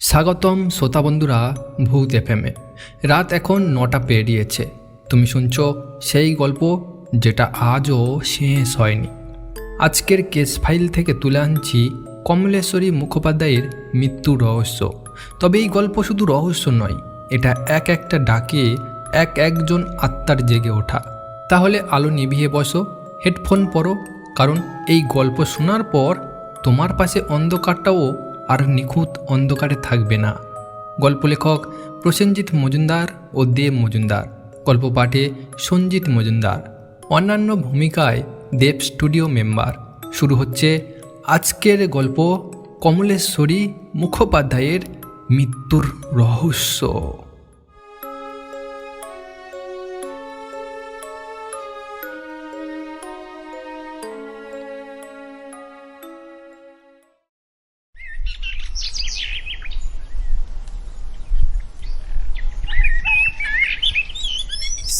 স্বাগতম শ্রোতা বন্ধুরা ভূত এফএমে। রাত এখন 9টা পেরিয়েছে। তুমি শুনছো সেই গল্প যেটা আজও শেষ হয়নি। আজকের কেস ফাইল থেকে তুলে আনছি কমলেশ্বরী মুখোপাধ্যায়ের মৃত্যুর রহস্য। তবে এই গল্প শুধু রহস্য নয়, এটা একটা ডাকে একজন আত্মার জেগে ওঠা। তাহলে আলো নিভিয়ে বসো, হেডফোন পরো, কারণ এই গল্প শোনার পর তোমার পাশে অন্ধকারটাও আর নিখুঁত অন্ধকারে থাকবে না। গল্প লেখক প্রসেনজিৎ মজুমদার ও দেব মজুমদার, গল্প পাঠে সঞ্জিত মজুমদার, অন্যান্য ভূমিকায় দেব স্টুডিও মেম্বার। শুরু হচ্ছে আজকের গল্প, কমলেশ্বরী মুখোপাধ্যায়ের মৃত্যুর রহস্য।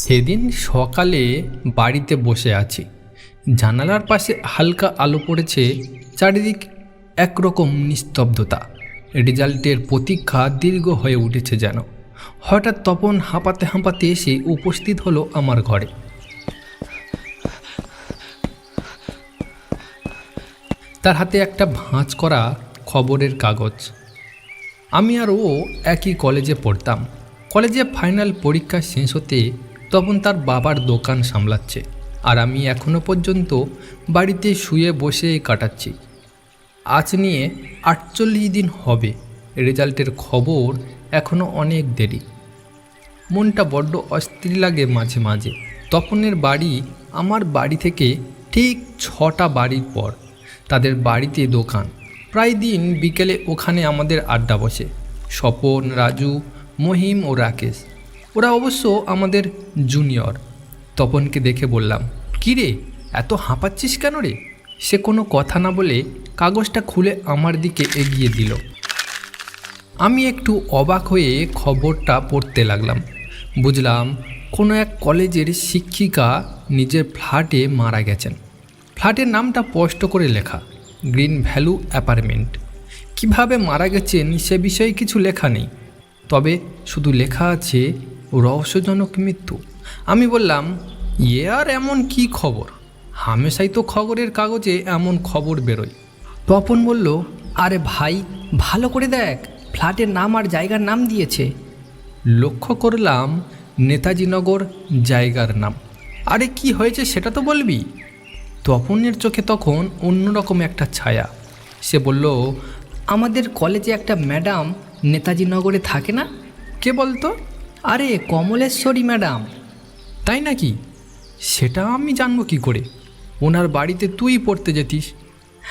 সেদিন সকালে বাড়িতে বসে আছি, জানালার পাশে হালকা আলো পড়েছে, চারিদিক একরকম নিস্তব্ধতা। রেজাল্টের প্রতীক্ষা দীর্ঘ হয়ে উঠেছে যেন। হঠাৎ তপন হাঁপাতে হাঁপাতে এসে উপস্থিত হলো আমার ঘরে। তার হাতে একটা ভাঁজ করা খবরের কাগজ। আমি আর ও একই কলেজে পড়তাম। কলেজে ফাইনাল পরীক্ষা শেষ হতে তখন তার বাবার দোকান সামলাচ্ছে, আর আমি এখনও পর্যন্ত বাড়িতে শুয়ে বসে কাটাচ্ছি। আজ নিয়ে 48 দিন হবে। রেজাল্টের খবর এখনও অনেক দেরি। মনটা বড্ড অস্থির লাগে মাঝে মাঝে। তপনের বাড়ি আমার বাড়ি থেকে ঠিক 6টা বাড়ির পর। তাদের বাড়িতে দোকান। প্রায় দিন বিকেলে ওখানে আমাদের আড্ডা বসে। স্বপন, রাজু, মহিম ও রাকেশ, ওরা অবশ্য আমাদের জুনিয়র। তপনকে দেখে বললাম, কী রে, এত হাঁপাচ্ছিস কেন রে? সে কোনো কথা না বলে কাগজটা খুলে আমার দিকে এগিয়ে দিল। আমি একটু অবাক হয়ে খবরটা পড়তে লাগলাম। বুঝলাম কোনো এক কলেজের শিক্ষিকা নিজের ফ্ল্যাটে মারা গেছেন। ফ্ল্যাটের নামটা স্পষ্ট করে লেখা, গ্রিন ভ্যালু অ্যাপার্টমেন্ট। কিভাবে মারা গেছেন সে বিষয়ে কিছু লেখা নেই, তবে শুধু লেখা আছে রহস্যজনক মৃত্যু। আমি বললাম, আর এমন কি খবর? হামেশাই তো খবরের কাগজে এমন খবর বেরোয়। তপন বলল, আরে ভাই, ভালো করে দেখ, ফ্ল্যাটের নাম আর জায়গার নাম দিয়েছে। লক্ষ্য করলাম নেতাজিনগর জায়গার নাম। আরে কি হয়েছে সেটা তো বলবি। তপনের চোখে তখন অন্যরকম একটা ছায়া। সে বলল, আমাদের কলেজে একটা ম্যাডাম নেতাজিনগরে থাকে না? কে বলতো? আরে কমলেশ্বরী ম্যাডাম। তাই নাকি? সেটা আমি জানবো কি করে? ওনার বাড়িতে তুই পড়তে যেতিস।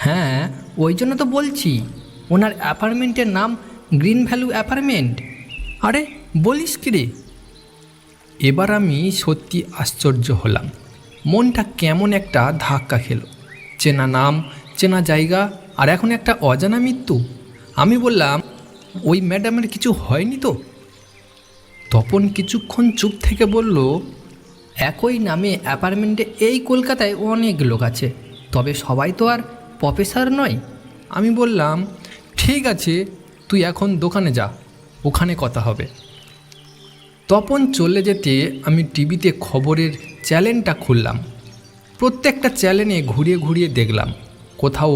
হ্যাঁ, ওই জন্য তো বলছি, ওনার অ্যাপার্টমেন্টের নাম গ্রিন ভ্যালু অ্যাপার্টমেন্ট। আরে বলিস কি রে? এবার আমি সত্যি আশ্চর্য হলাম। মনটা কেমন একটা ধাক্কা খেলো। চেনা নাম, চেনা জায়গা, আর এখন একটা অজানা মৃত্যু। আমি বললাম, ওই ম্যাডামের কিছু হয়নি তো? তপন কিছুক্ষণ চুপ থেকে বলল, একই নামে অ্যাপার্টমেন্টে এই কলকাতায় অনেক লোক আছে, তবে সবাই তো আর প্রফেসর নয়। আমি বললাম, ঠিক আছে, তুই এখন দোকানে যা, ওখানে কথা হবে। তপন চলে যেতে আমি টিভিতে খবরের চ্যানেলটা খুললাম। প্রত্যেকটা চ্যানেলে ঘুরিয়ে ঘুরিয়ে দেখলাম, কোথাও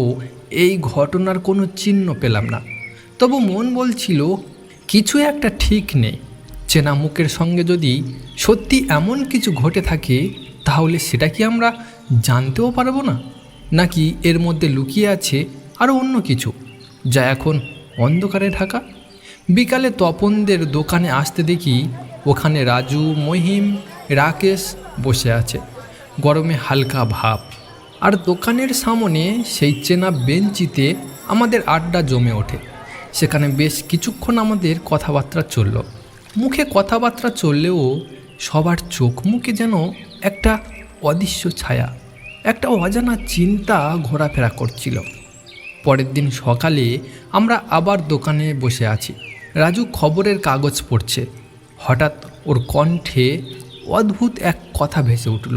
এই ঘটনার কোনো চিহ্ন পেলাম না। তবু মন বলছিল কিছু একটা ঠিক নেই। চেনা মুখের সঙ্গে যদি সত্যি এমন কিছু ঘটে থাকে, তাহলে সেটা কি আমরা জানতেও পারবো না? নাকি এর মধ্যে লুকিয়ে আছে আরও অন্য কিছু, যা এখন অন্ধকারে ঢাকা? বিকালে তপনদের দোকানে আসতে দেখি ওখানে রাজু, মহিম, রাকেশ বসে আছে। গরমে হালকা ভাব, আর দোকানের সামনে সেই চেনা বেঞ্চিতে আমাদের আড্ডা জমে ওঠে। সেখানে বেশ কিছুক্ষণ আমাদের কথাবার্তা চলল। মুখে কথাবার্তা চললেও সবার চোখ মুখে যেন একটা অদৃশ্য ছায়া, একটা অজানা চিন্তা ঘোরাফেরা করছিল। পরের দিন সকালে আমরা আবার দোকানে বসে আছি। রাজু খবরের কাগজ পড়ছে। হঠাৎ ওর কণ্ঠে অদ্ভুত এক কথা ভেসে উঠল,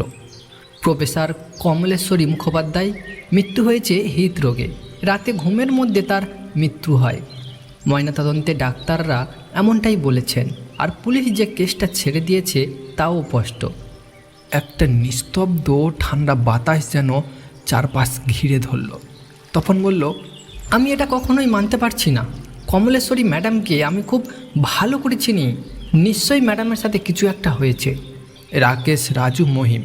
প্রফেসর কমলেশ্বরী মুখোপাধ্যায় মৃত্যু হয়েছে হৃদরোগে। রাতে ঘুমের মধ্যে তার মৃত্যু হয়। ময়নাতদন্তে ডাক্তাররা এমনটাই বলেছেন, আর পুলিশ যে কেসটা ছেড়ে দিয়েছে তাও স্পষ্ট। একটা নিস্তব্ধ ঠান্ডা বাতাস যেন চারপাশ ঘিরে ধরল। তপন বলল, আমি এটা কখনোই মানতে পারছি না। কমলেশ্বরী ম্যাডামকে আমি খুব ভালো করে চিনি, নিশ্চয়ই ম্যাডামের সাথে কিছু একটা হয়েছে। রাকেশ, রাজু, মহিম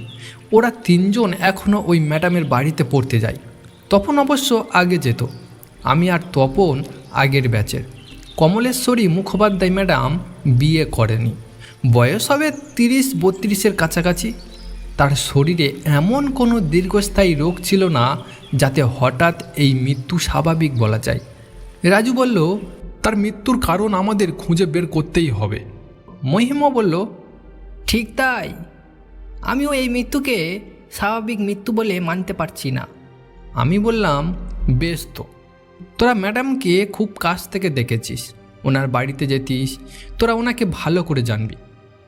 ওরা তিনজন এখনও ওই ম্যাডামের বাড়িতে পড়তে যায়। তপন অবশ্য আগে যেত, আমি আর তপন আগের ব্যাচের। কমলেশ্বরী মুখোপাধ্যায় ম্যাডাম বিয়ে করেনি, বয়স হবে 30-32-এর কাছাকাছি। তার শরীরে এমন কোনো দীর্ঘস্থায়ী রোগ ছিল না যাতে হঠাৎ এই মৃত্যু স্বাভাবিক বলা যায়। রাজু বলল, তার মৃত্যুর কারণ আমাদের খুঁজে বের করতেই হবে। মহিমও বলল, ঠিক তাই, আমিও এই মৃত্যুকে স্বাভাবিক মৃত্যু বলে মানতে পারছি না। আমি বললাম, বেশ তো, তোরা ম্যাডামকে খুব কাছ থেকে দেখেছিস, ওনার বাড়িতে যেতিস, তোরা ওনাকে ভালো করে জানবি।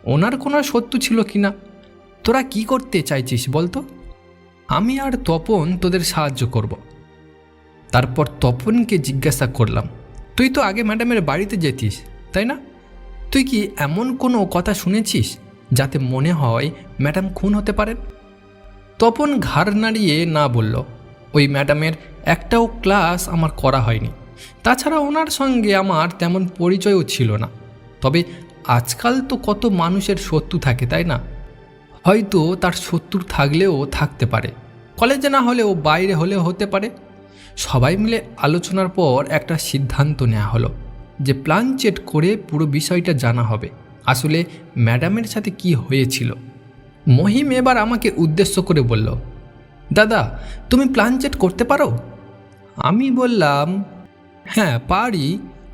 ওনার কোনো শত্রু ছিল কি না, তোরা কি করতে চাইছিস বলতো? আমি আর তপন তোদের সাহায্য করব। তারপর তপনকে জিজ্ঞাসা করলাম, তুই তো আগে ম্যাডামের বাড়িতে যেতিস, তাই না? তুই কি এমন কোনো কথা শুনেছিস যাতে মনে হয় ম্যাডাম খুন হতে পারেন? তপন ঘাড় নাড়িয়ে না বলল, ওই ম্যাডামের একটাও ক্লাস আমার করা হয়নি, তাছাড়া ওনার সঙ্গে আমার তেমন পরিচয়ও ছিল না। তবে আজকাল তো কত মানুষের শত্রু থাকে, তাই না? হয়তো তার শত্রু থাকলেও থাকতে পারে, কলেজে না হলেও বাইরে হলেও হতে পারে। সবাই মিলে আলোচনার পর একটা সিদ্ধান্ত নেওয়া হলো যে প্ল্যান চেট করে পুরো বিষয়টা জানা হবে, আসলে ম্যাডামের সাথে কি হয়েছিল। মহিম এবার আমাকে উদ্দেশ্য করে বলল, দাদা, তুমি প্ল্যান চেট করতে পারো? আমি বললাম, হ্যাঁ পারি,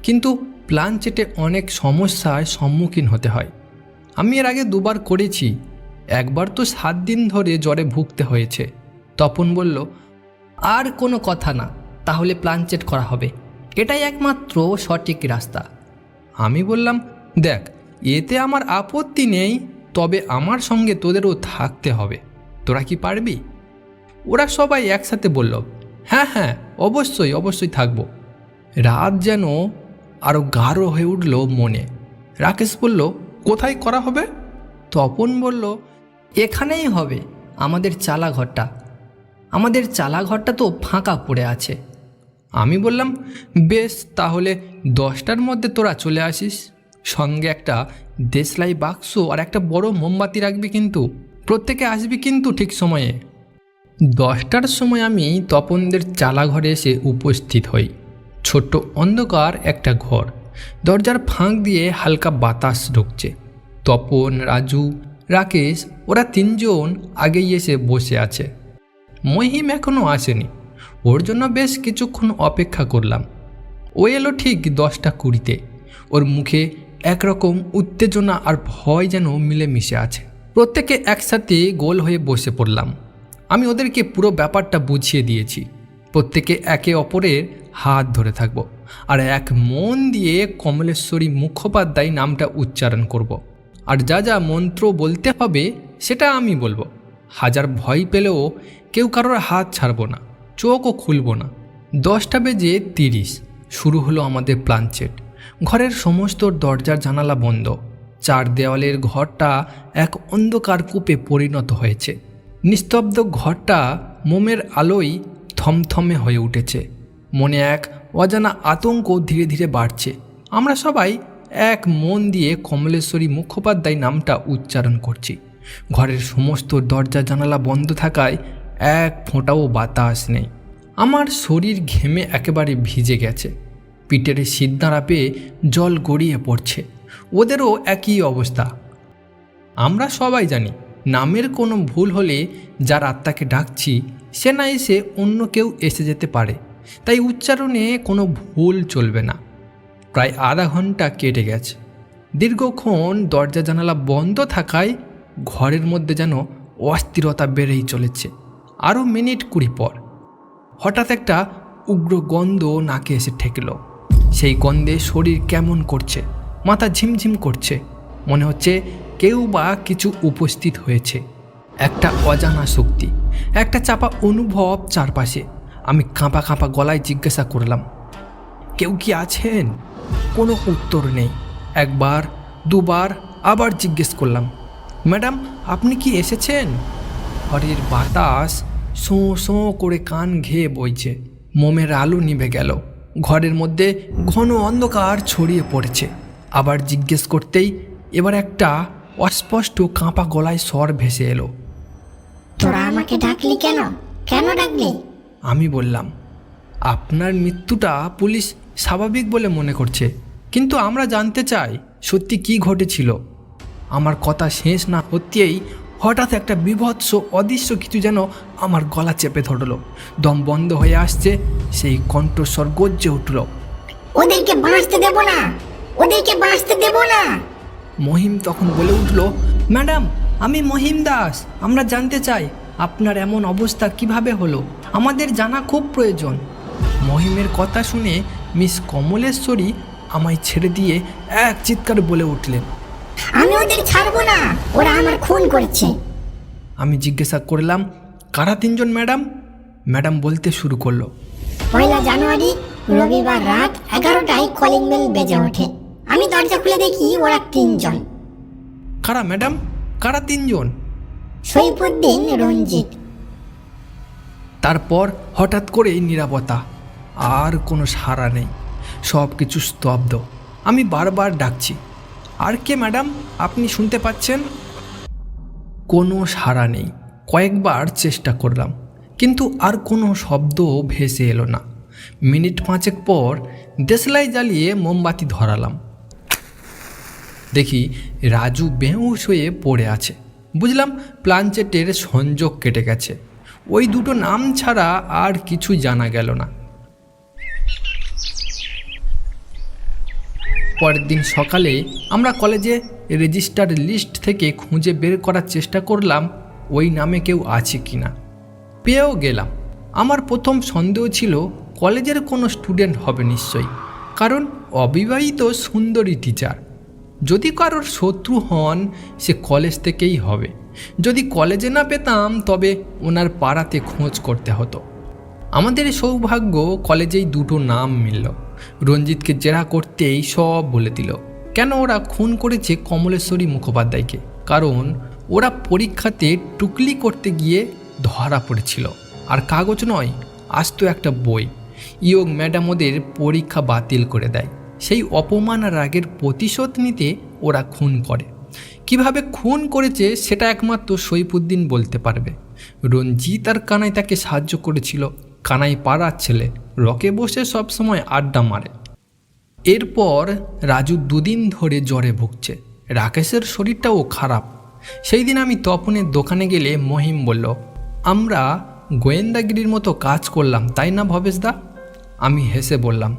কিন্তু প্ল্যান চেটে অনেক সমস্যার সম্মুখীন হতে হয়। আমি এর আগে 2বার করেছি, একবার তো 7 দিন ধরে জ্বরে ভুগতে হয়েছে। তপন বলল, আর কোনো কথা না, তাহলে প্ল্যান চেট করা হবে, এটাই একমাত্র সঠিক রাস্তা। আমি বললাম, দেখ, এতে আমার আপত্তি নেই, তবে আমার সঙ্গে তোদেরও থাকতে হবে, তোরা কি পারবি? ওরা সবাই একসাথে বলল, হ্যাঁ হ্যাঁ, অবশ্যই অবশ্যই থাকবো। রাত যেন আরও গাঢ় হয়ে উঠল মনে। রাকেশ বলল, কোথায় করা হবে? তপন বলল, এখানেই হবে, আমাদের চালাঘরটা। আমাদের চালাঘরটা তো ফাঁকা পড়ে আছে। আমি বললাম, বেশ, তাহলে 10টার মধ্যে তোরা চলে আসিস, সঙ্গে একটা দেশলাই বাক্স আর একটা বড় মোমবাতি রাখবি, কিন্তু প্রত্যেকে আসবি কিন্তু ঠিক সময়ে। 10টার সময় আমি তপনদের চালাঘরে এসে উপস্থিত হই। ছোট্ট অন্ধকার একটা ঘর, দরজার ফাঁক দিয়ে হালকা বাতাস ঢুকছে। তপন, রাজু, রাকেশ ওরা 3জন আগেই এসে বসে আছে। মহিম এখনও আসেনি, ওর জন্য বেশ কিছুক্ষণ অপেক্ষা করলাম। ও এলো ঠিক 10টা 20-তে। ওর মুখে একরকম উত্তেজনা আর ভয় যেন মিলেমিশে আছে। প্রত্যেকে একসাথে গোল হয়ে বসে পড়লাম। আমি ওদেরকে পুরো ব্যাপারটা বুঝিয়ে দিয়েছি। প্রত্যেকে একে অপরের হাত ধরে থাকব, আর এক মন দিয়ে কমলেশ্বরী মুখোপাধ্যায় নামটা উচ্চারণ করব, আর যা যা মন্ত্র বলতে হবে সেটা আমি বলবো। হাজার ভয় পেলেও কেউ কারোর হাত ছাড়ব না, চোখও খুলব না। 10:30 শুরু হলো আমাদের প্ল্যান চেট। ঘরের সমস্ত দরজার জানালা বন্ধ। 4 দেওয়ালের ঘরটা এক অন্ধকার কূপে পরিণত হয়েছে। নিস্তব্ধ ঘরটা মোমের আলোয় থমথমে হয়ে উঠেছে। মনে এক অজানা আতঙ্ক ধীরে ধীরে বাড়ছে। আমরা সবাই এক মন দিয়ে কমলেশ্বরী মুখোপাধ্যায় নামটা উচ্চারণ করছি। ঘরের সমস্ত দরজা জানালা বন্ধ থাকায় এক ফোঁটাও বাতাস নেই। আমার শরীর ঘেমে একেবারে ভিজে গেছে, পিঠের সিদ্ধারা পেয়ে জল গড়িয়ে পড়ছে। ওদেরও একই অবস্থা। আমরা সবাই জানি নামের কোনো ভুল হলে যার আত্মাকে ডাকছি সে না এসে অন্য কেউ এসে যেতে পারে, তাই উচ্চারণে কোনো ভুল চলবে না। প্রায় আধা ঘন্টা কেটে গেছে। দীর্ঘক্ষণ দরজা জানালা বন্ধ থাকায় ঘরের মধ্যে যেন অস্থিরতা বেড়েই চলেছে। আরও মিনিট 20 পর হঠাৎ একটা উগ্র গন্ধ নাকে এসে ঠেকল। সেই গন্ধে শরীর কেমন করছে, মাথা ঝিমঝিম করছে, মনে হচ্ছে কেউ বা কিছু উপস্থিত হয়েছে। একটা অজানা শক্তি, একটা চাপা অনুভব চারপাশে। আমি কাঁপা কাঁপা গলায় জিজ্ঞাসা করলাম, কেউ কি আছেন? কোনো উত্তর নেই। একবার দুবার আবার জিজ্ঞেস করলাম, ম্যাডাম আপনি কি এসেছেন? ঘরের বাতাস শোঁ শোঁ করে কান ঘেয়ে বইছে। মোমের আলো নিভে গেল। ঘরের মধ্যে ঘন অন্ধকার ছড়িয়ে পড়েছে। আবার জিজ্ঞেস করতেই এবার একটা অস্পষ্ট কাঁপা গলায় স্বর ভেসে এলো। তোরা আমাকে ডাকলি কেন? কেন ডাকলি? আমি বললাম, আপনার মৃত্যুটা পুলিশ স্বাভাবিক বলে মনে করছে, কিন্তু আমরা জানতে চাই সত্যি কি ঘটেছিল। আমার কথা শেষ না হতেই হঠাৎ একটা বিভৎস অদৃশ্য কিছু যেন আমার গলা চেপে ধরলো। দম বন্ধ হয়ে আসছে। সেই কণ্ঠস্বর গর্জে উঠল, ওদেরকে বাঁচতে দেব না, ওদেরকে বাঁচতে দেব না। মহিম তখন বলে উঠল, ম্যাডাম আমি মহিম দাস, আমরা জানতে চাই আপনার এমন অবস্থা কিভাবে হলো, আমাদের জানা খুব প্রয়োজন। মহিমের কথা শুনে মিস কমলেশ্বরী আমায় ছেড়ে দিয়ে এক চিৎকার বলে উঠলেন, আমি ওদের ছাড়বো না, ওরা আমার খুন করেছে। আমি জিজ্ঞাসা করলাম, কারা তিনজন ম্যাডাম? ম্যাডাম বলতে শুরু করলো, 1 জানুয়ারি রবিবার রাত 11টায় কলিং বেল বেজে ওঠে। আমি দরজা খুলে দেখি ওরা 3 জন। কারা ম্যাডাম, কারা তিনজন? সৈফুদ্দিন, রঞ্জিত। তারপর হঠাৎ করেই নীরবতা, আর কোনো সাড়া নেই, সব কিছু স্তব্ধ। আমি বারবার ডাকছি, আর কে ম্যাডাম, আপনি শুনতে পাচ্ছেন? কোনো সাড়া নেই। কয়েকবার চেষ্টা করলাম, কিন্তু আর কোনো শব্দ ভেসে এলো না। মিনিট 5 পর দেশলাই জ্বালিয়ে মোমবাতি ধরালাম। দেখি রাজু বেহুশ হয়ে পড়ে আছে। বুঝলাম প্লানচেটের সংযোগ কেটে গেছে। ওই দুটো নাম ছাড়া আর কিছু জানা গেল না। পরের দিন সকালে আমরা কলেজে রেজিস্টার লিস্ট থেকে খুঁজে বের করার চেষ্টা করলাম ওই নামে কেউ আছে কি না। পেয়েও গেলাম। আমার প্রথম সন্দেহ ছিল কলেজের কোনো স্টুডেন্ট হবে নিশ্চয়ই, কারণ অবিবাহিত সুন্দরী টিচার। যদি কারোর শত্রু হন সে কলেজ থেকেই হবে। যদি কলেজে না পেতাম তবে ওনার পাড়াতে খোঁজ করতে হতো। আমাদের সৌভাগ্য কলেজেই দুটো নাম মিলল। রঞ্জিতকে জেরা করতেই সব বলে দিল, কেন ওরা খুন করেছে কমলেশ্বরী মুখোপাধ্যায়কে। কারণ ওরা পরীক্ষাতে টুকলি করতে গিয়ে ধরা পড়েছিল। আর কাগজ নয়, আসতো একটা বই। ইয়ং ম্যাডাম ওদের পরীক্ষা বাতিল করে দেয়। সেই অপমান আর রাগের প্রতিশোধ নিতে ওরা খুন করে। কিভাবে খুন করেছে সেটা একমাত্র সৈফুদ্দিন বলতে পারবে। রঞ্জিত আর কানাই তাকে সাহায্য করেছিল। কানাই পাড়ার ছেলে, রকে বসে সব সময় আড্ডা মারে। এরপর রাজু 2 দিন ধরে জ্বরে ভুগছে। রাকেশের শরীরটাও খারাপ। সেই দিন আমি তপনের দোকানে গেলে মহিম বলল, আমরা গোয়েন্দাগিরির মতো কাজ করলাম তাই না ভবেশদা? আমি হেসে বললাম,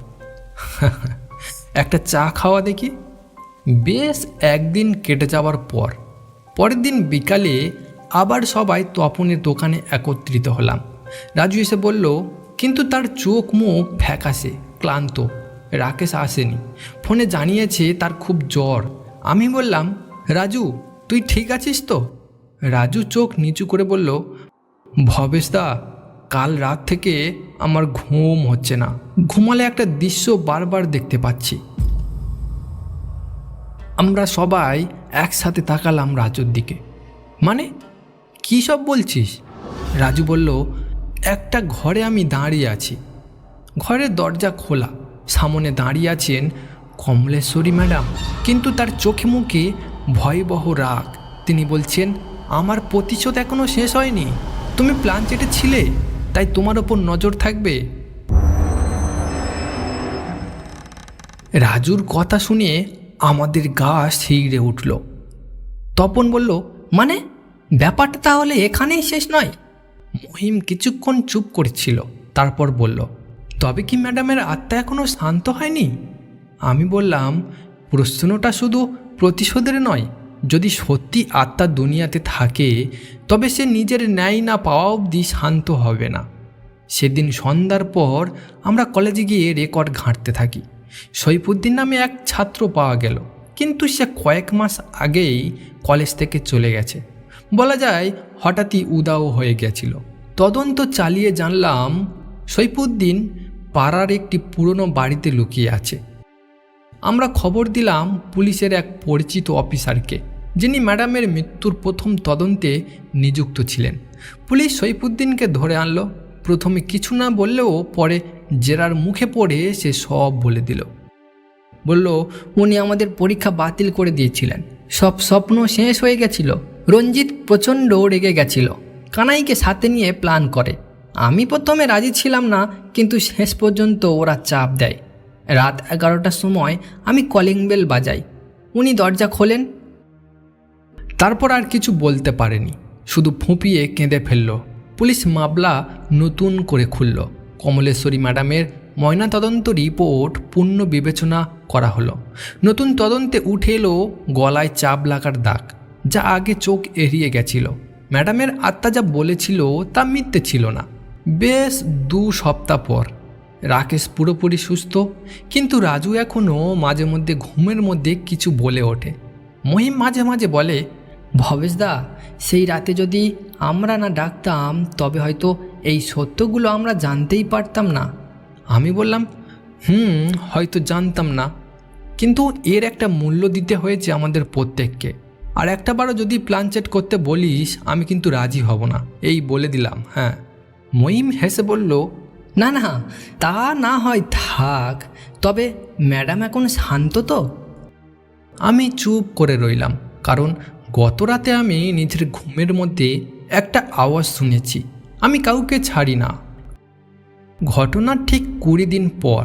একটা চা খাওয়া দেখি। বেশ একদিন কেটে যাওয়ার পর পরের দিন বিকালে আবার সবাই তপনের দোকানে একত্রিত হলাম। রাজু এসে বলল, কিন্তু তার চোখ মুখ ফ্যাকাশে, ক্লান্ত। রাকেশ আসেনি, ফোনে জানিয়েছে তার খুব জ্বর। আমি বললাম, রাজু তুই ঠিক আছিস তো? রাজু চোখ নিচু করে বলল, ভবেশদা কাল রাত থেকে আমার ঘুম হচ্ছে না। ঘুমালে একটা দৃশ্য বারবার দেখতে পাচ্ছি। আমরা সবাই একসাথে তাকালাম রাজুর দিকে। মানে কী সব বলছিস? রাজু বলল, একটা ঘরে আমি দাঁড়িয়ে আছি। ঘরের দরজা খোলা, সামনে দাঁড়িয়ে আছেন কমলেশ্বরী ম্যাডাম, কিন্তু তার চোখে মুখে ভয়াবহ রাগ। তিনি বলছেন, আমার প্রতিশোধ এখনও শেষ হয়নি। তুমি প্লানচেটে ছিলে, তাই তোমার ওপর নজর থাকবে। রাজুর কথা শুনে আমাদের গা শিউরে উঠল। তপন বলল, মানে ব্যাপারটা তাহলে এখানেই শেষ নয়? মহিম কিছুক্ষণ চুপ করেছিল, তারপর বলল, তবে কি ম্যাডামের আত্মা এখনও শান্ত হয়নি? আমি বললাম, প্রশ্নটা শুধু প্রতিশোধের নয়। যদি সত্যি আত্মা দুনিয়াতে থাকে তবে সে নিজের ন্যায় না পাওয়া অবধি শান্ত হবে না। সেদিন সন্ধ্যার পর আমরা কলেজে গিয়ে রেকর্ড ঘাঁটতে থাকি। সৈফুদ্দিন নামে এক ছাত্র পাওয়া গেল, কিন্তু সে কয়েক মাস আগেই কলেজ থেকে চলে গেছে। বলা যায় হঠাৎই উদাও হয়ে গেছিল। তদন্ত চালিয়ে জানলাম সৈফুদ্দিন পাড়ার একটি পুরনো বাড়িতে লুকিয়ে আছে। আমরা খবর দিলাম পুলিশের এক পরিচিত অফিসারকে, যিনি ম্যাডামের মৃত্যুর প্রথম তদন্তে নিযুক্ত ছিলেন। পুলিশ সৈফুদ্দিনকে ধরে আনলো। প্রথমে কিছু না বললেও পরে জেরার মুখে পড়ে সে সব বলে দিল। বলল উনি আমাদের পরীক্ষা বাতিল করে দিয়েছিলেন, সব স্বপ্ন শেষ হয়ে গেছিল। রঞ্জিত প্রচণ্ড রেগে গেছিল, কানাইকে সাথে নিয়ে প্ল্যান করে। আমি প্রথমে রাজি ছিলাম না, কিন্তু শেষ পর্যন্ত ওরা চাপ দেয়। রাত 11টার সময় আমি কলিং বেল বাজাই, উনি দরজা খোলেন। তারপর আর কিছু বলতে পারেনি, শুধু ফুঁপিয়ে কেঁদে ফেলল। পুলিশ মামলা নতুন করে খুলল। কমলেশ্বরী ম্যাডামের ময়নাতদন্ত রিপোর্ট পূর্ণ বিবেচনা করা হলো। নতুন তদন্তে উঠে এলো গলায় চাপ লাগার দাগ, যা আগে চোখ এড়িয়ে গেছিল। ম্যাডামের আত্মা যা বলেছিল তা মিথ্যে ছিল না। বেশ 2 সপ্তাহ পর রাকেশ পুরোপুরি সুস্থ, কিন্তু রাজু এখনও মাঝে মধ্যে ঘুমের মধ্যে কিছু বলে ওঠে। মহিম মাঝে মাঝে বলে, ভবেশদা, সেই রাতে যদি আমরা না ডাকতাম তবে হয়তো এই সত্যগুলো আমরা জানতেই পারতাম না। আমি বললাম, হয়তো জানতাম না, কিন্তু এর একটা মূল্য দিতে হয়েছে আমাদের প্রত্যেককে। আর একটাবারও যদি প্ল্যান চেট করতে বলিস আমি কিন্তু রাজি হব না, এই বলে দিলাম। হ্যাঁ। মহিম হেসে বলল, না না, তা না হয় থাক, তবে ম্যাডাম এখন শান্ত তো? আমি চুপ করে রইলাম, কারণ গত রাতে আমি নিজের ঘুমের মধ্যে একটা আওয়াজ শুনেছি। আমি কাউকে ছাড়ি না। ঘটনার ঠিক 20 দিন পর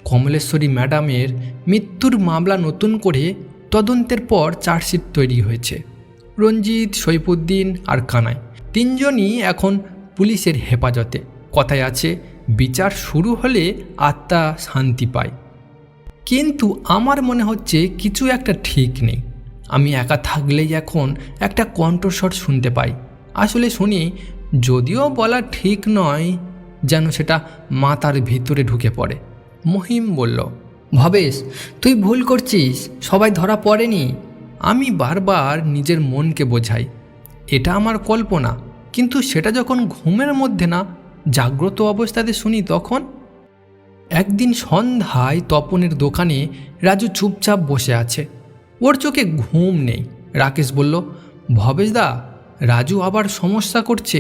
কমলেশ্বরী ম্যাডামের মৃত্যুর মামলা নতুন করে তদন্তের পর চার্জশিট তৈরি হয়েছে। রঞ্জিত, সৈফুদ্দিন আর কানাই 3 জনই এখন পুলিশের হেফাজতে। কথায় আছে, বিচার শুরু হলে আত্মা শান্তি পায়। কিন্তু আমার মনে হচ্ছে কিছু একটা ঠিক নেই। আমি একা থাকলেই এখন একটা কণ্ঠস্বর শুনতে পাই। আসলে শুনি, যদিও বলা ঠিক নয়, যেন সেটা মাথার ভিতরে ঢুকে পড়ে। মহিম বলল, ভবেশ, তুই ভুল করছিস, সবাই ধরা পড়েনি। আমি বারবার নিজের মনকে বোঝাই এটা আমার কল্পনা, কিন্তু সেটা যখন ঘুমের মধ্যে না, জাগ্রত অবস্থাতে শুনি তখন। একদিন সন্ধ্যায় তপনের দোকানে রাজু চুপচাপ বসে আছে, ওর চোখে ঘুম নেই। রাকেশ বলল, ভবেশদা, রাজু আবার সমস্যা করছে।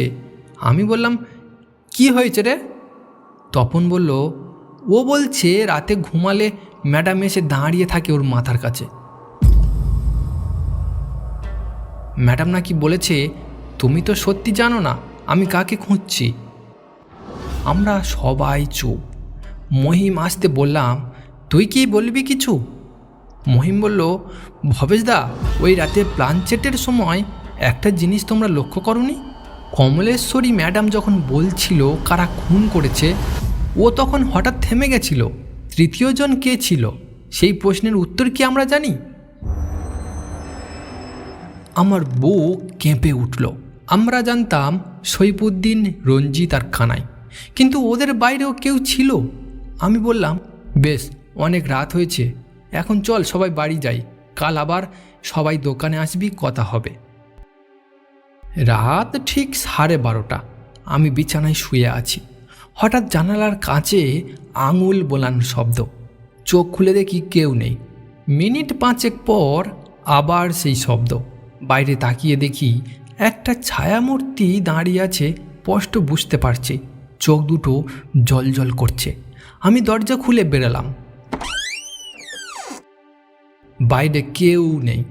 আমি বললাম, কি হয়েছে রে? তপন বলল, ও বলছে রাতে ঘুমালে ম্যাডাম এসে দাঁড়িয়ে থাকে ওর মাথার কাছে। ম্যাডাম নাকি বলেছে, তুমি তো সত্যি জানো না আমি কাকে খুঁজছি। আমরা সবাই চুপ। মহিম আসতে বললাম, তুই কি বলবি কিছু? মহিম বলল, ভবেশদা, ওই রাতে প্লানচেটের সময় একটা জিনিস তোমরা লক্ষ্য করনি? কমলেশ্বরী ম্যাডাম যখন বলছিল কারা খুন করেছে, ও তখন হঠাৎ থেমে গেছিল। তৃতীয় জন কে ছিল সেই প্রশ্নের উত্তর কি আমরা জানি? আমার বুক কেঁপে উঠল। আমরা জানতাম সৈফুদ্দিন, রঞ্জিত আর কানাই, কিন্তু ওদের বাইরেও কেউ ছিল। আমি বললাম, বেশ, অনেক রাত হয়েছে, এখন চল সবাই বাড়ি যাই, কাল আবার সবাই দোকানে আসবি, কথা হবে। রাত ঠিক 12:30। আমি বিছানায় শুয়ে আছি। হঠাৎ জানালার কাছে আঙুল বোলানো শব্দ। চোখ খুলে দেখি কেউ নেই। মিনিট 5 পর আবার সেই শব্দ। বাইরে তাকিয়ে দেখি একটা ছায়ামূর্তি দাঁড়িয়ে আছে, স্পষ্ট বুঝতে পারছি। চোখ দুটো জ্বলজ্বল করছে। আমি দরজা খুলে বেরোলাম। বাইরে কেউ নেই,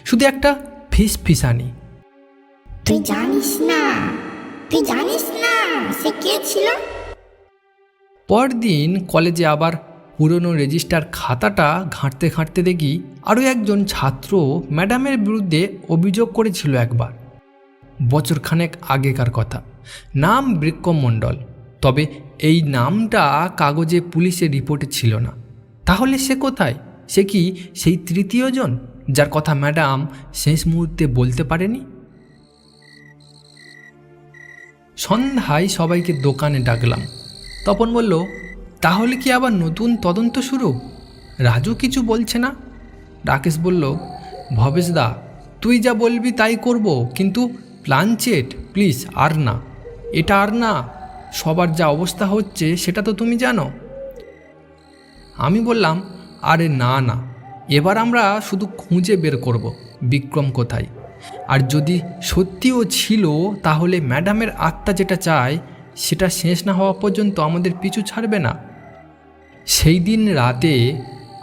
শুধু একটা ফিসফিসানি। তুই জানিস না সে কে ছিল? পরদিন কলেজে আবার পুরনো রেজিস্টার খাতাটা ঘাঁটতে ঘাঁটতে দেখি আরও একজন ছাত্র ম্যাডামের বিরুদ্ধে অভিযোগ করেছিল একবার। বছরখানেক আগেকার কথা। নাম বিক্রম মণ্ডল। তবে এই নামটা কাগজে পুলিশের রিপোর্টে ছিল না। তাহলে সে কোথায়? সে কি সেই তৃতীয় জন যার কথা ম্যাডাম শেষ মুহূর্তে বলতে পারেনি? সন্ধ্যায় সবাইকে দোকানে ডাকলাম। তপন বলল, তাহলে কি আবার নতুন তদন্ত শুরু? রাজু কিছু বলছে না। রাকেশ বলল, ভবেশদা, তুই যা বলবি তাই করব, কিন্তু প্লানচেট প্লিজ আর না, এটা আর না। সবার যা অবস্থা হচ্ছে সেটা তো তুমি জানো। আমি বললাম, আরে না না, এবার আমরা শুধু খুঁজে বের করব বিক্রম কোথায়। আর যদি সত্যিও ছিল তাহলে ম্যাডামের আত্মা যেটা চায় সেটা শেষ না হওয়া পর্যন্ত আমাদের পিছু ছাড়বে না। সেই দিন রাতে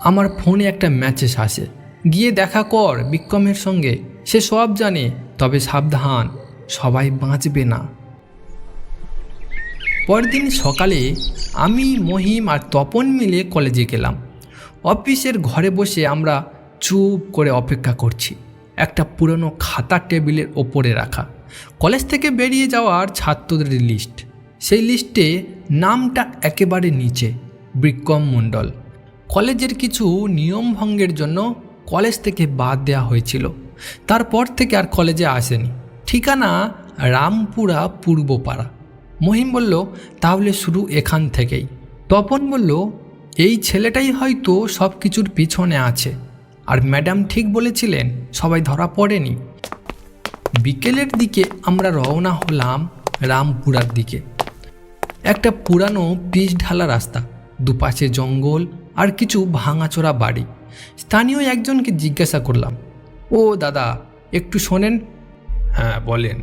আমার ফোনে একটা মেসেজ আসে, গিয়ে দেখা কর বিক্রমের সঙ্গে, সে সব জানে, তবে সাবধান, সবাই বাঁচবে না। পরদিন সকালে আমি, মহিম আর তপন মিলে কলেজে গেলাম। অফিসের ঘরে বসে আমরা চুপ করে অপেক্ষা করছি। একটা পুরনো খাতা টেবিলের ওপরে রাখা, কলেজ থেকে বেরিয়ে যাওয়ার ছাত্রদের লিস্ট। সেই লিস্টে নামটা একেবারে নিচে, বিক্রম মণ্ডল। কলেজের কিছু নিয়ম ভঙ্গের জন্য কলেজ থেকে বাদ দেওয়া হয়েছিল। তারপর থেকে আর কলেজে আসেনি। ঠিকানা রামপুরা পূর্বপাড়া। মহিম বলল, তাহলে শুরু এখান থেকেই। তপন বলল, এই ছেলেটাই হয়তো সব কিছুর পিছনে আছে। আর ম্যাডাম ঠিক বলেছিলেন, সবাই ধরা পড়েনি। বিকেলের দিকে আমরা রওনা হলাম রামপুরার দিকে। একটা পুরানো পিচ ঢালা রাস্তা, দুপাশে জঙ্গল আর কিছু ভাঙাচোরা বাড়ি। স্থানীয় একজনকে জিজ্ঞাসা করলাম, ও দাদা, একটু শোনেন। হ্যাঁ বলেন।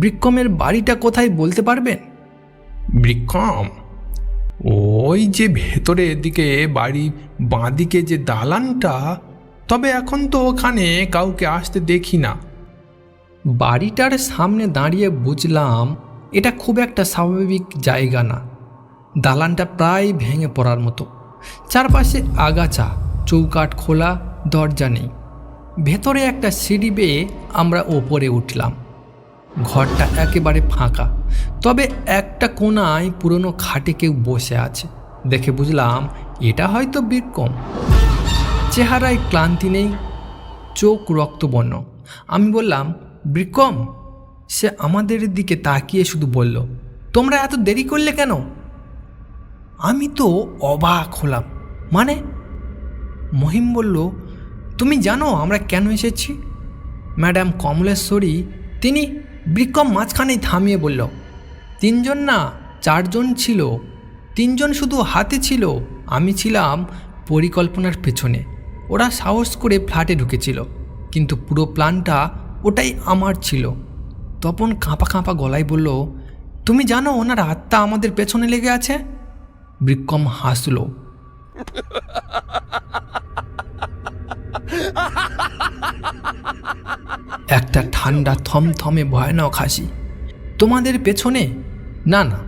বিক্রমের বাড়িটা কোথায় বলতে পারবেন? বিক্রম, ওই যে ভেতরের দিকে বাড়ি, বাঁদিকে যে দালানটা, তবে এখন তো ওখানে কাউকে আসতে দেখি না। বাড়িটার সামনে দাঁড়িয়ে বুঝলাম এটা খুব একটা স্বাভাবিক জায়গা না। দালানটা প্রায় ভেঙে পড়ার মতো, চারপাশে আগাছা, চৌকাঠ খোলা, দরজা নেই। ভেতরে একটা সিঁড়ি বেয়ে আমরা ওপরে উঠলাম। ঘরটা একেবারে ফাঁকা, তবে একটা কোণায় পুরনো খাটে কেউ বসে আছে। দেখে বুঝলাম এটা হয়তো বিক্রম। চেহারায় ক্লান্তি নেই, চোখ রক্তবর্ণ। আমি বললাম, বিক্রম? সে আমাদের দিকে তাকিয়ে শুধু বলল, তোমরা এত দেরি করলে কেন? আমি তো অবাক হলাম। মানে? মহিম বলল, তুমি জানো আমরা কেন এসেছি? ম্যাডাম কমলেশ্বরী, তিনি। বিক্রম মাঝখানেই থামিয়ে বলল, 3 জন না, 4 জন ছিল। 3 জন শুধু হাতে ছিল, আমি ছিলাম পরিকল্পনার পেছনে। ওরা সাহস করে ফ্ল্যাটে ঢুকেছিল, কিন্তু পুরো প্ল্যানটা ওটাই আমার ছিল। তপন কাঁপা কাঁপা গলায় বলল, তুমি জানো ওনার আত্মা আমাদের পেছনে লেগে আছে? বিক্রম হাসল। একটা ঠান্ডা থমথমে ভয়ানক হাসি। তোমাদের পেছনে? না না,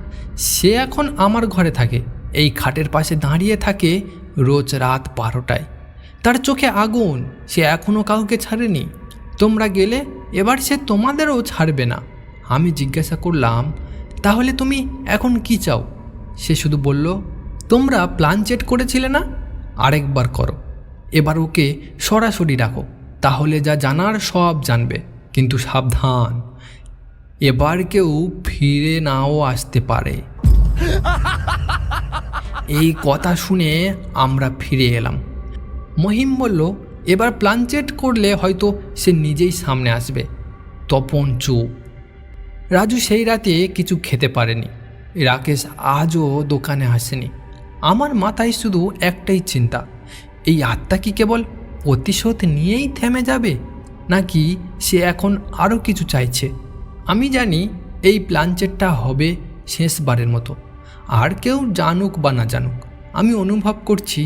সে এখন আমার ঘরে থাকে, এই খাটের পাশে দাঁড়িয়ে থাকে রোজ রাত 12টায়। তার চোখে আগুন, সে এখনও কাউকে ছাড়েনি। তোমরা গেলে এবার সে তোমাদেরও ছাড়বে না। আমি জিজ্ঞাসা করলাম, তাহলে তুমি এখন কি চাও? সে শুধু বলল, তোমরা প্ল্যান চেট করেছিলে না, আরেকবার করো। এবার ওকে সরাসরি রাখো, তাহলে যা জানার সব জানবে। কিন্তু সাবধান, এবার কেউ ফিরে নাও আসতে পারে। এই কথা শুনে আমরা ফিরে এলাম। মহিম বলল, এবার প্ল্যান চেট করলে হয়তো সে নিজেই সামনে আসবে। তপন চুপ। রাজু সেই রাতে কিছু খেতে পারেনি। রাকেশ আজও দোকানে আসেনি। আমার মাথায় শুধু একটাই চিন্তা, এই আত্মা কি কেবল প্রতিশোধ নিয়েই থেমে যাবে, নাকি সে এখন আরও কিছু চাইছে? আমি জানি এই প্ল্যানচেটটা হবে শেষবারের মতো। আর কেউ জানুক বা না জানুক, আমি অনুভব করছি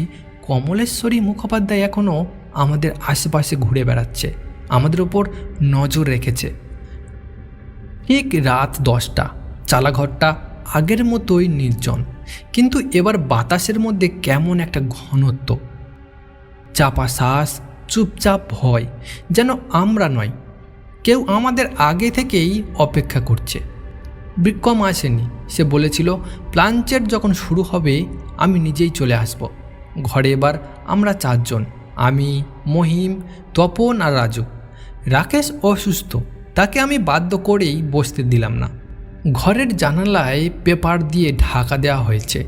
কমলেশ্বরী মুখোপাধ্যায় এখনও আমাদের আশেপাশে ঘুরে বেড়াচ্ছে, আমাদের ওপর নজর রেখেছে। ঠিক রাত 10টা। চালাঘরটা আগের মতোই নির্জন, কিন্তু এবার বাতাসের মধ্যে কেমন একটা ঘনত্ব, চাপা শ্বাস, চুপচাপ ভয়, যেন আমরা নয়, কেউ আমাদের আগে থেকেই অপেক্ষা করছে। বিক্রম আসেনি। সে বলেছিল প্ল্যানচেট যখন শুরু হবে আমি নিজেই চলে আসব। ঘরে এবার আমরা 4 জন, আমি, মহিম, তপন আর রাজু। রাকেশ অসুস্থ, তাকে আমি বাধ্য করেই বসতে দিলাম না। ঘরের জানালায় পেপার দিয়ে ঢাকা দেওয়া হয়েছে।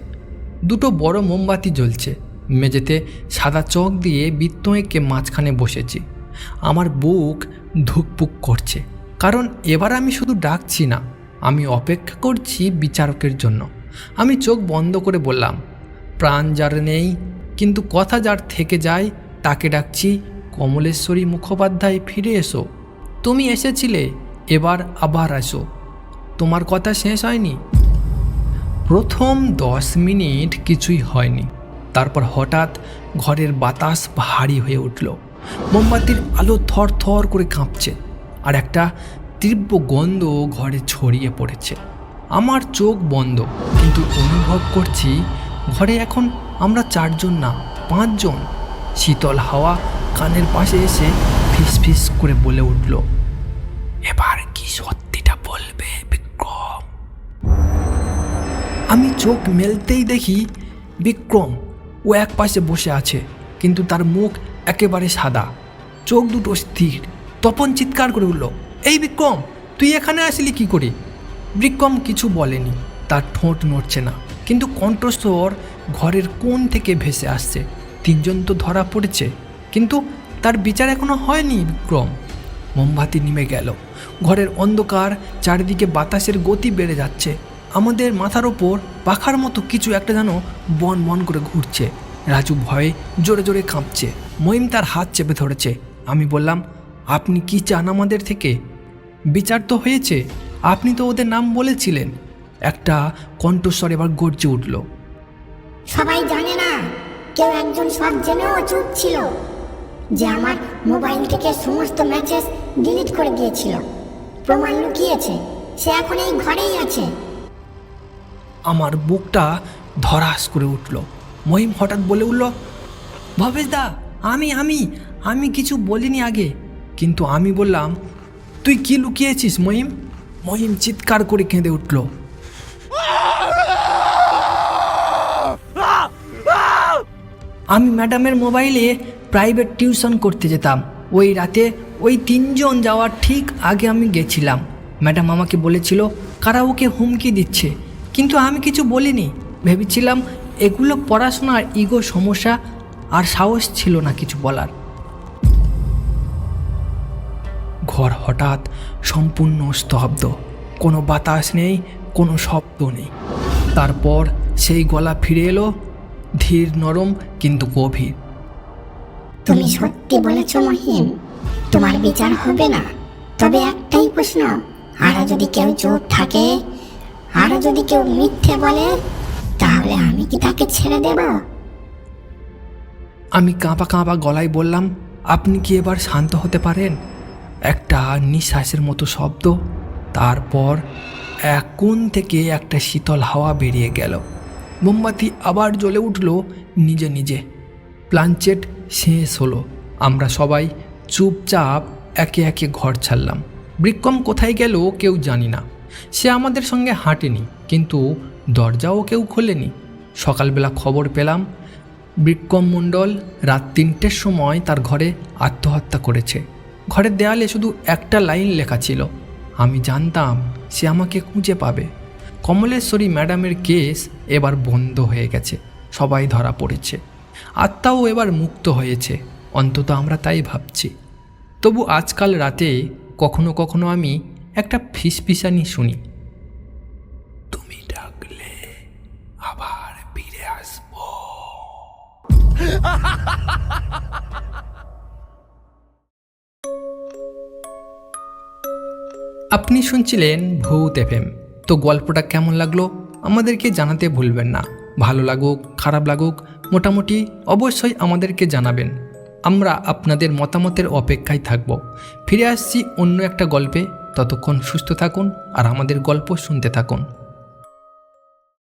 2টো বড় মোমবাতি জ্বলছে। মেঝেতে সাদা চক দিয়ে বৃত্ত এঁকে মাঝখানে বসেছি। আমার বুক ধুকপুক করছে, কারণ এবার আমি শুধু ডাকছি না, আমি অপেক্ষা করছি বিচারকের জন্য। আমি চোখ বন্ধ করে বললাম, প্রাণ যার নেই কিন্তু কথা যার থেকে যায় তাকে ডাকছি, কমলেশ্বরী মুখোপাধ্যায় ফিরে এসো। তুমি এসেছিলে, এবার আবার আসো। তোমার কথা শেষ হয়নি। প্রথম 10 মিনিট কিছুই হয়নি। তারপর হঠাৎ ঘরের বাতাস ভারী হয়ে উঠল। মোমবাতির আলো থর থর করে কাঁপছে, আর একটা তীব্র গন্ধ ঘরে ছড়িয়ে পড়েছে। আমার চোখ বন্ধ, কিন্তু অনুভব করছি ঘরে এখন আমরা 4 জন না, 5 জন। শীতল হাওয়া কানের পাশে এসে ফিস ফিস করে বলে উঠল, এবার কি সত্যিটা বলবে বিক্রম? আমি চোখ মেলতেই দেখি বিক্রম ও এক পাশে বসে আছে, কিন্তু তার মুখ একেবারে সাদা, চোখ দুটো স্থির। তপন চিৎকার করে উঠল, এই বিক্রম, তুই এখানে আসলি কি করে? বিক্রম কিছু বলেনি, তার ঠোঁট নড়ছে না, কিন্তু কণ্ঠস্বর ঘরের কোণ থেকে ভেসে আসছে। 3 জন তো ধরা পড়েছে, কিন্তু তার বিচার এখনো হয়নি। বিক্রম। মোমবাতি নিমে গেল। ঘরের অন্ধকার, চারিদিকে বাতাসের গতি বেড়ে যাচ্ছে। আমাদের মাথার ওপর পাখার মতো কিছু একটা যেন বন বন করে ঘুরছে। রাজু ভয়ে জোরে জোরে কাঁপছে। মহিম তার হাত চেপে ধরেছে। আমি বললাম, আপনি কি চান আমাদের থেকে? বিচার তো হয়েছে, আপনি তো ওদের নাম বলেছিলেন। একটা কণ্ঠস্বর এবার গর্জে উঠল, সবাই জানে না, কেউ একজন সব জেনেও চুপ ছিল, যে আমার মোবাইল থেকে সমস্ত মেসেজ ডিলিট করে দিয়েছিল, প্রমাণ লুকিয়েছে, সে এখন এই ঘরেই আছে। আমার বুকটা ধরাস করে উঠল। মহিম হঠাৎ বলে উঠল, ভবেশদা, আমি কিছু বলিনি আগে। কিন্তু আমি বললাম, তুই কি লুকিয়েছিস মহিম? মহিম চিৎকার করে কেঁদে উঠল, আমি ম্যাডামের মোবাইলে প্রাইভেট টিউশন করতে যেতাম। ওই রাতে ওই 3 জন যাওয়ার ঠিক আগে আমি গেছিলাম। ম্যাডাম আমাকে বলেছিল কারা ওকে হুমকি দিচ্ছে, কিন্তু আমি কিছু বলিনি। ভেবেছিলাম এগুলো পড়াশোনার ইগো সমস্যা, আর সাহস ছিল না কিছু বলার। ঘর হঠাৎ সম্পূর্ণ স্তব্ধ, কোনো বাতাস নেই, কোনো শব্দ নেই। তারপর সেই গলা ফিরে এলো, ধীর নরম কিন্তু গভীর। তুমি সত্যি বলেছ মহিম, তোমার বিচার হবে না। তবে একটাই প্রশ্ন, আরো যদি কেউ চোর থাকে, আরো যদি কেউ মিথ্যে বলে, তাহলে আমি কি তাকে ছেড়ে দেব? আমি কাঁপা কাঁপা গলায় বললাম, আপনি কি এবার শান্ত হতে পারেন? একটা নিঃশ্বাসের মতো শব্দ, তারপর এক কোণ থেকে একটা শীতল হাওয়া বেরিয়ে গেল। মোমবাতি আবার জ্বলে উঠল নিজে নিজে। প্লানচেট শেষ হলো। আমরা সবাই চুপচাপ একে একে ঘর ছাড়লাম। বিক্রম কোথায় গেল কেউ জানি না। সে আমাদের সঙ্গে হাঁটেনি, কিন্তু দরজাও কেউ খোলেনি। সকালবেলা খবর পেলাম বিক্রম মণ্ডল রাত 3টের সময় তার ঘরে আত্মহত্যা করেছে। ঘরের দেয়ালে শুধু একটা লাইন লেখা ছিল, আমি জানতাম সে আমাকে খুঁজে পাবে। কমলেশ্বরী ম্যাডামের কেস এবার বন্ধ হয়ে গেছে, সবাই ধরা পড়েছে, আত্মাও এবার মুক্ত হয়েছে, অন্তত আমরা তাই ভাবছি। তবু আজকাল রাতে কখনো কখনো আমি একটা ফিসফিসানি শুনি, তুমি ডাকলে আবার ফিরে আসবো। আপনি শুনছিলেন ভূত এফএম। তো গল্পটা কেমন লাগলো আমাদেরকে জানাতে ভুলবেন না। ভালো লাগুক খারাপ লাগুক মোটামুটি অবশ্যই আমাদেরকে জানাবেন। আমরা আপনাদের মতামতের অপেক্ষায় থাকব। ফিরে আসছি অন্য একটা গল্পে। ততক্ষণ সুস্থ থাকুন আর আমাদের গল্প শুনতে থাকুন।